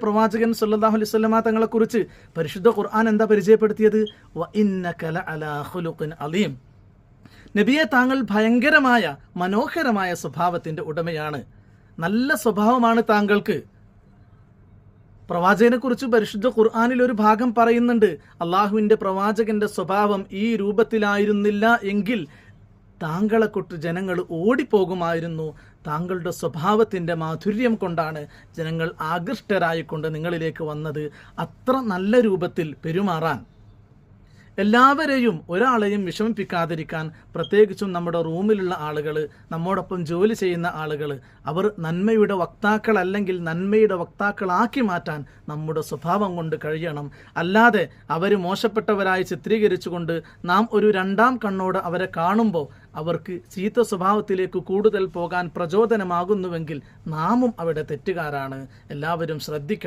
പ്രവാചകൻ സല്ലല്ലാഹു അലൈഹി വസല്ലമ തങ്ങളെ കുറിച്ച് പരിശുദ്ധ ഖുർആൻ എന്താ പരിചയപ്പെടുത്തിയത്? വഇന്നക ലഅലാ ഖുലുഖിൻ അലീം. നബിയെ, താങ്കൾ ഭയങ്കരമായ മനോഹരമായ സ്വഭാവത്തിന്റെ ഉടമയാണ്, നല്ല സ്വഭാവമാണ് താങ്കൾക്ക്. പ്രവാചകനെ കുറിച്ച് പരിശുദ്ധ ഖുർആനിൽ ഒരു ഭാഗം പറയുന്നുണ്ട്, അള്ളാഹുവിന്റെ പ്രവാചകന്റെ സ്വഭാവം ഈ രൂപത്തിലായിരുന്നില്ല എങ്കിൽ താങ്കളെ തൊട്ട് ജനങ്ങൾ ഓടിപ്പോകുമായിരുന്നു. താങ്കളുടെ സ്വഭാവത്തിൻ്റെ മാധുര്യം കൊണ്ടാണ് ജനങ്ങൾ ആകൃഷ്ടരായിക്കൊണ്ട് നിങ്ങളിലേക്ക് വന്നത്. അത്ര നല്ല രൂപത്തിൽ പെരുമാറാൻ, എല്ലാവരെയും ഒരാളെയും വിഷമിപ്പിക്കാതിരിക്കാൻ, പ്രത്യേകിച്ചും നമ്മുടെ റൂമിലുള്ള ആളുകൾ, നമ്മോടൊപ്പം ജോലി ചെയ്യുന്ന ആളുകൾ, അവർ നന്മയുടെ വക്താക്കളല്ലെങ്കിൽ നന്മയുടെ വക്താക്കളാക്കി മാറ്റാൻ നമ്മുടെ സ്വഭാവം കൊണ്ട് കഴിയണം. അല്ലാതെ അവർ മോശപ്പെട്ടവരായി ചിത്രീകരിച്ചുകൊണ്ട് നാം ഒരു രണ്ടാം കണ്ണോട് അവരെ കാണുമ്പോൾ അവർക്ക് ചീത്ത സ്വഭാവത്തിലേക്ക് കൂടുതൽ പോകാൻ പ്രചോദനമാകുന്നുവെങ്കിൽ നാമും അവിടെ തെറ്റുകാരാണ്. എല്ലാവരും ശ്രദ്ധിക്കണം.